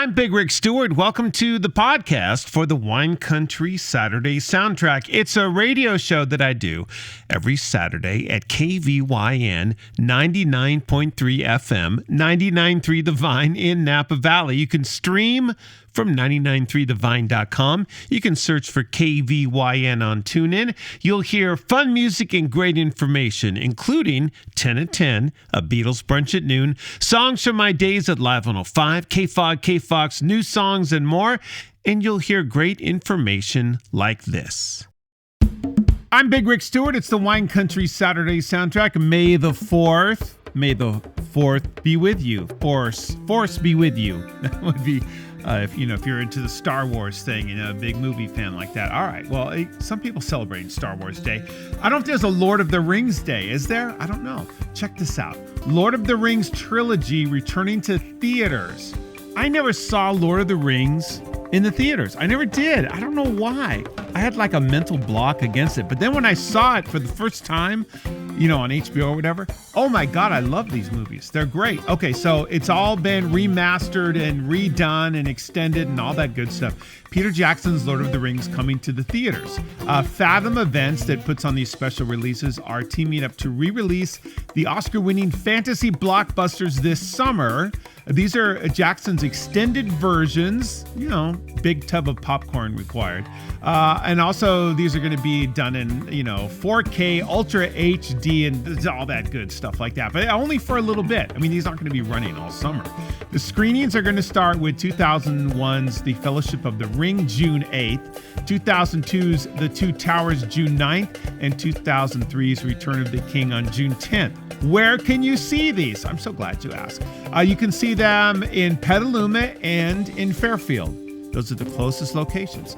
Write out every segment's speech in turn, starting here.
I'm Big Rick Stewart. Welcome to the podcast for the Wine Country Saturday Soundtrack. It's a radio show that I do every Saturday at KVYN 99.3 FM, 99.3 The Vine in Napa Valley. You can stream from 993thevine.com. You can search for KVYN on TuneIn. You'll hear fun music and great information, including 10 at 10, a Beatles brunch at noon, songs from my days at Live 105, KFOG, KFOX, new songs, and more. And you'll hear great information like this. I'm Big Rick Stewart. It's the Wine Country Saturday Soundtrack. May the 4th. May the 4th be with you. Force be with you. That would be... if you're into the Star Wars thing, a big movie fan like that. All right. Well, some people celebrate Star Wars Day. I don't know if there's a Lord of the Rings Day. Is there? I don't know. Check this out. Lord of the Rings trilogy returning to theaters. I never saw Lord of the Rings in the theaters. I never did. I don't know why. I had like a mental block against it. But then when I saw it for the first time, on HBO or whatever, oh my God, I love these movies. They're great. Okay, so it's all been remastered and redone and extended and all that good stuff. Peter Jackson's Lord of the Rings coming to the theaters. Fathom Events that puts on these special releases are teaming up to re-release the Oscar-winning fantasy blockbusters this summer. These are Jackson's extended versions, big tub of popcorn required. And also these are going to be done in, 4K, Ultra HD, and all that good stuff like that. But only for a little bit. I mean, these aren't going to be running all summer. The screenings are going to start with 2001's The Fellowship of the Ring, June 8th, 2002's The Two Towers, June 9th, and 2003's Return of the King on June 10th. Where can you see these? I'm so glad you asked. You can see them in Petaluma and in Fairfield. Those are the closest locations.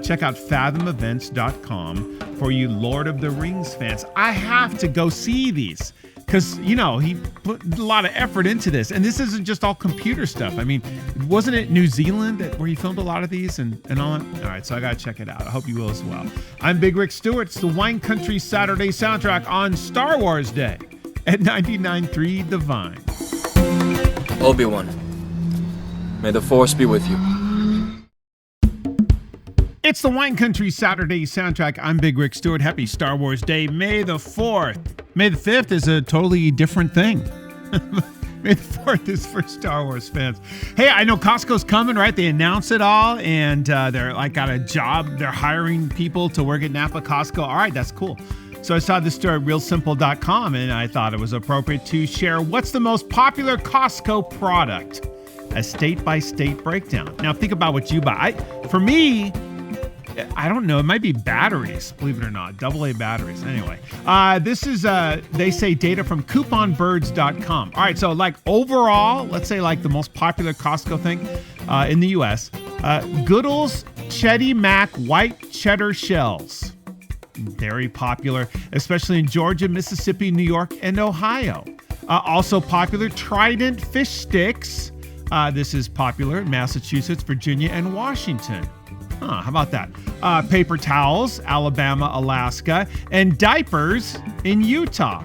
Check out fathomevents.com for you Lord of the Rings fans. I have to go see these because, he put a lot of effort into this. And this isn't just all computer stuff. I mean, wasn't it New Zealand where he filmed a lot of these and all that? All right, so I got to check it out. I hope you will as well. I'm Big Rick Stewart. It's the Wine Country Saturday Soundtrack on Star Wars Day at 99.3 The Vine. Obi-Wan, may the Force be with you. It's the Wine Country Saturday Soundtrack. I'm Big Rick Stewart. Happy Star Wars Day. May the 4th. May the 5th is a totally different thing. May the 4th is for Star Wars fans. Hey, I know Costco's coming, right? They announced it all, and they're got a job. They're hiring people to work at Napa Costco. All right, that's cool. So I saw this story at realsimple.com, and I thought it was appropriate to share what's the most popular Costco product. A state-by-state breakdown. Now, think about what you buy. For me, I don't know. It might be batteries, believe it or not. AA batteries. Anyway, this is, they say, data from couponbirds.com. All right, so overall, let's say the most popular Costco thing in the U.S., Goodall's Chetty Mac White Cheddar Shells. Very popular, especially in Georgia, Mississippi, New York, and Ohio. Also popular, Trident Fish Sticks. This is popular in Massachusetts, Virginia, and Washington. How about that? Paper towels, Alabama, Alaska, and diapers in Utah.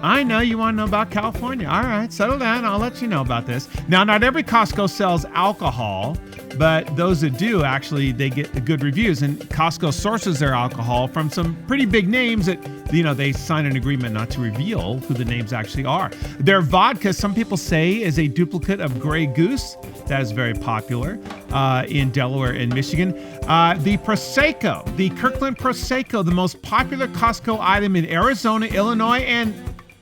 I know you want to know about California. All right, settle down. I'll let you know about this. Now, not every Costco sells alcohol, but those that do, actually, they get good reviews. And Costco sources their alcohol from some pretty big names that, they sign an agreement not to reveal who the names actually are. Their vodka, some people say, is a duplicate of Grey Goose. That is very popular in Delaware and Michigan. The Prosecco, the Kirkland Prosecco, the most popular Costco item in Arizona, Illinois, and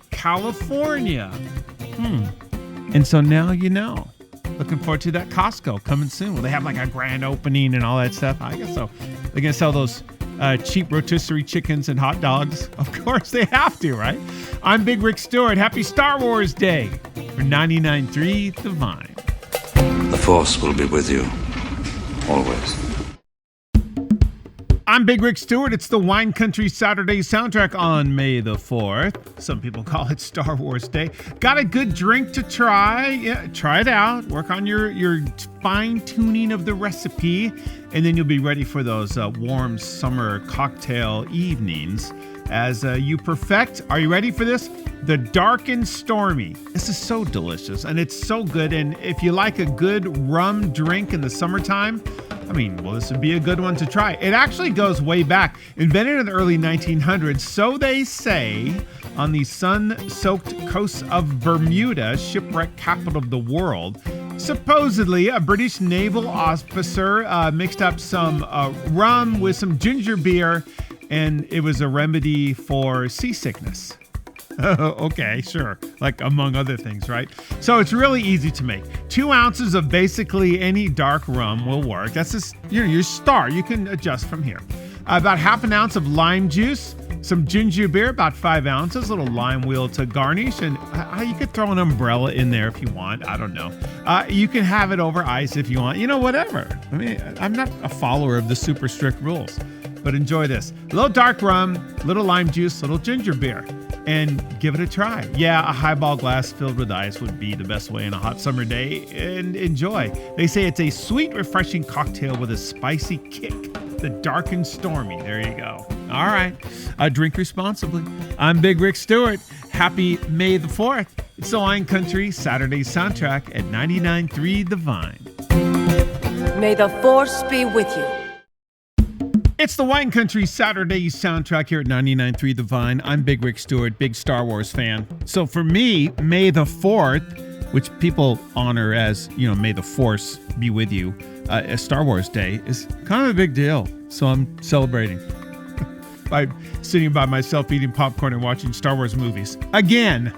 California. And so now you know. Looking forward to that Costco coming soon. Will they have a grand opening and all that stuff? I guess so. They're going to sell those cheap rotisserie chickens and hot dogs. Of course they have to, right? I'm Big Rick Stewart. Happy Star Wars Day for 99.3 The Vine. The Force will be with you, always. I'm Big Rick Stewart. It's the Wine Country Saturday Soundtrack on May the 4th. Some people call it Star Wars Day. Got a good drink to try. Yeah, try it out. Work on your fine-tuning of the recipe, and then you'll be ready for those warm summer cocktail evenings as you perfect, are you ready for this? The Dark and Stormy. This is so delicious and it's so good. And if you like a good rum drink in the summertime, this would be a good one to try. It actually goes way back. Invented in the early 1900s, so they say, on the sun-soaked coast of Bermuda, shipwreck capital of the world. Supposedly, a British naval officer mixed up some rum with some ginger beer, and it was a remedy for seasickness. Okay, sure. Like among other things, right? So it's really easy to make. 2 ounces of basically any dark rum will work. That's just your star. You can adjust from here. About half an ounce of lime juice, some ginger beer, about 5 ounces, a little lime wheel to garnish, and you could throw an umbrella in there if you want. I don't know. You can have it over ice if you want. Whatever. I'm not a follower of the super strict rules, but enjoy this. A little dark rum, little lime juice, little ginger beer. And give it a try. Yeah, a highball glass filled with ice would be the best way on a hot summer day. And enjoy. They say it's a sweet, refreshing cocktail with a spicy kick. The Dark and Stormy. There you go. All right. Drink responsibly. I'm Big Rick Stewart. Happy May the 4th. It's the Wine Country Saturday soundtrack at 99.3 The Vine. May the force be with you. It's the Wine Country Saturday soundtrack here at 99.3 The Vine. I'm Big Rick Stewart, big Star Wars fan. So for me, May the 4th, which people honor as, May the Force be with you, as Star Wars Day, is kind of a big deal. So I'm celebrating by sitting by myself eating popcorn and watching Star Wars movies. Again.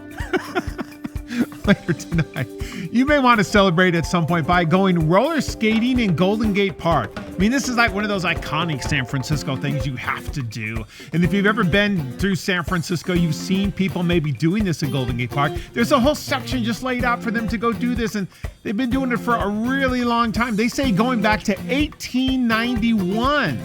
Later tonight. You may want to celebrate at some point by going roller skating in Golden Gate Park. This is like one of those iconic San Francisco things you have to do. And if you've ever been through San Francisco, you've seen people maybe doing this in Golden Gate Park. There's a whole section just laid out for them to go do this, and they've been doing it for a really long time. They say going back to 1891,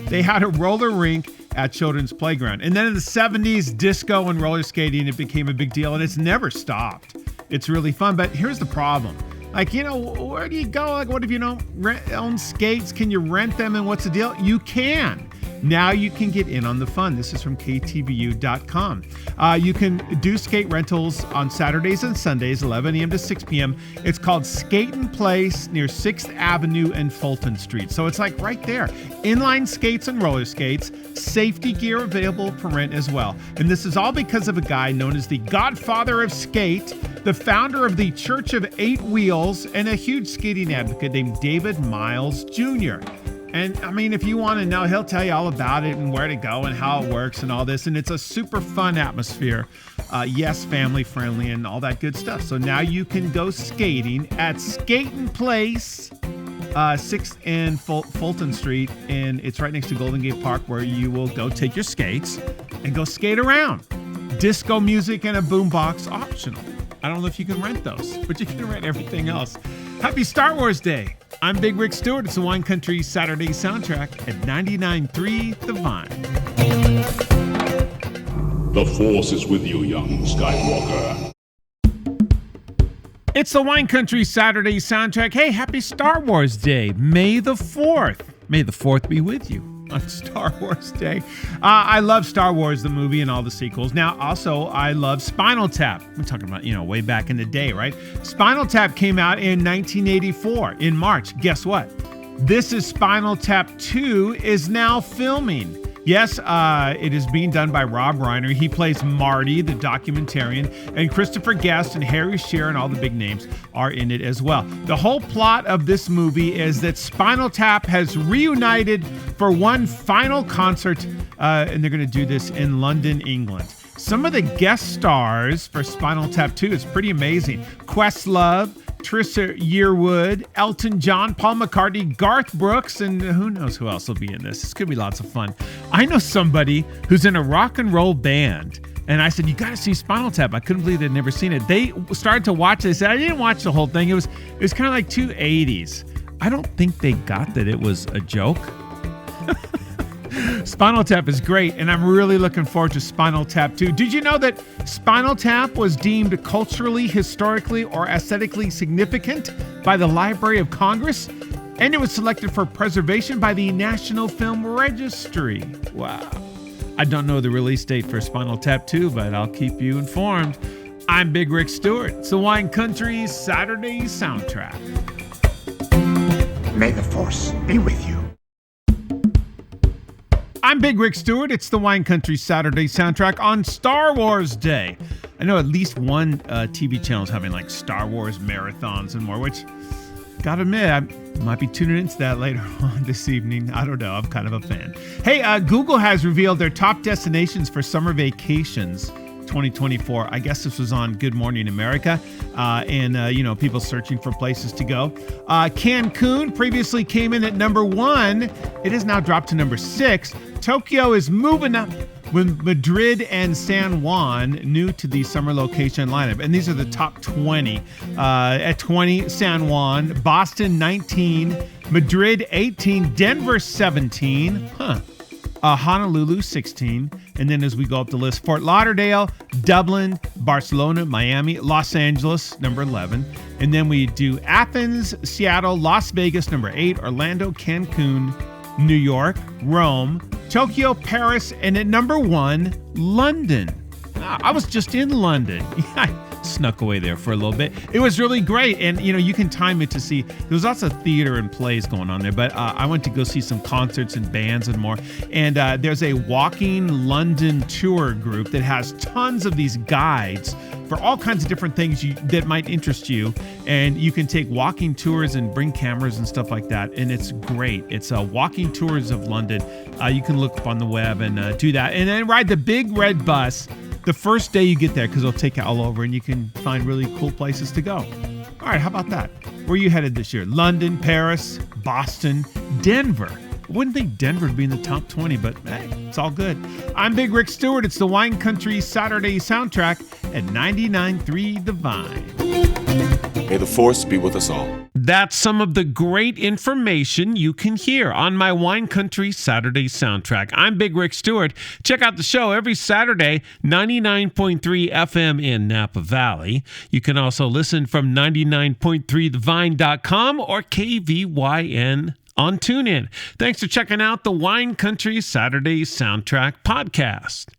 they had a roller rink at Children's Playground. And then in the 70s, disco and roller skating, it became a big deal, and it's never stopped. It's really fun, but here's the problem. Where do you go? What if you don't own skates? Can you rent them, and what's the deal? You can. Now you can get in on the fun. This is from KTVU.com. You can do skate rentals on Saturdays and Sundays, 11 a.m. to 6 p.m. It's called Skatin' Place near 6th Avenue and Fulton Street. So it's like right there. Inline skates and roller skates. Safety gear available for rent as well. And this is all because of a guy known as the Godfather of Skate, the founder of the Church of 8 Wheels, and a huge skating advocate named David Miles Jr. And if you want to know, he'll tell you all about it and where to go and how it works and all this. And it's a super fun atmosphere. Yes, family friendly and all that good stuff. So now you can go skating at Skatin' Place, 6th and Fulton Street. And it's right next to Golden Gate Park, where you will go take your skates and go skate around. Disco music and a boombox optional. I don't know if you can rent those, but you can rent everything else. Happy Star Wars Day. I'm Big Rick Stewart. It's the Wine Country Saturday soundtrack at 99.3 The Vine. The Force is with you, young Skywalker. It's the Wine Country Saturday soundtrack. Hey, happy Star Wars Day. May the 4th. May the 4th be with you on Star Wars Day. I love Star Wars, the movie, and all the sequels. Now, also, I love Spinal Tap. We're talking about, way back in the day, right? Spinal Tap came out in 1984, in March. Guess what? This is Spinal Tap 2 is now filming. Yes, it is being done by Rob Reiner. He plays Marty, the documentarian, and Christopher Guest and Harry Shearer and all the big names are in it as well. The whole plot of this movie is that Spinal Tap has reunited for one final concert, and they're going to do this in London, England. Some of the guest stars for Spinal Tap 2 is pretty amazing. Questlove, Trisha Yearwood, Elton John, Paul McCartney, Garth Brooks, and who knows who else will be in this. This could be lots of fun. I know somebody who's in a rock and roll band, and I said, you got to see Spinal Tap. I couldn't believe they'd never seen it. They started to watch it. They said, I didn't watch the whole thing. It was kind of like 280s. I don't think they got that it was a joke. Spinal Tap is great, and I'm really looking forward to Spinal Tap 2. Did you know that Spinal Tap was deemed culturally, historically, or aesthetically significant by the Library of Congress? And it was selected for preservation by the National Film Registry. Wow. I don't know the release date for Spinal Tap 2, but I'll keep you informed. I'm Big Rick Stewart. It's the Wine Country Saturday soundtrack. May the Force be with you. I'm Big Rick Stewart. It's the Wine Country Saturday soundtrack on Star Wars Day. I know at least one TV channel is having like Star Wars marathons and more, which, gotta admit, I might be tuning into that later on this evening. I don't know. I'm kind of a fan. Hey, Google has revealed their top destinations for summer vacations 2024. I guess this was on Good Morning America, and people searching for places to go. Cancun previously came in at number 1. It has now dropped to number 6. Tokyo is moving up with Madrid and San Juan new to the summer location lineup. And these are the top 20. At 20, San Juan, Boston 19, Madrid 18, Denver 17, Honolulu 16. And then as we go up the list, Fort Lauderdale, Dublin, Barcelona, Miami, Los Angeles, number 11. And then we do Athens, Seattle, Las Vegas, number 8, Orlando, Cancun, New York, Rome, Tokyo, Paris, and at number 1, London. I was just in London. I snuck away there for a little bit. It was really great. And, you can time it to see. There was lots of theater and plays going on there. But I went to go see some concerts and bands and more. And there's a Walking London tour group that has tons of these guides for all kinds of different things that might interest you. And you can take walking tours and bring cameras and stuff like that. And it's great. It's Walking Tours of London. You can look up on the web and do that. And then ride the big red bus the first day you get there, because it'll take you all over and you can find really cool places to go. All right, how about that? Where are you headed this year? London, Paris, Boston, Denver. I wouldn't think Denver would be in the top 20, but hey, it's all good. I'm Big Rick Stewart. It's the Wine Country Saturday soundtrack at 99.3 The Vine. May the Force be with us all. That's some of the great information you can hear on my Wine Country Saturday soundtrack. I'm Big Rick Stewart. Check out the show every Saturday, 99.3 FM in Napa Valley. You can also listen from 99.3thevine.com or KVYN on TuneIn. Thanks for checking out the Wine Country Saturday soundtrack podcast.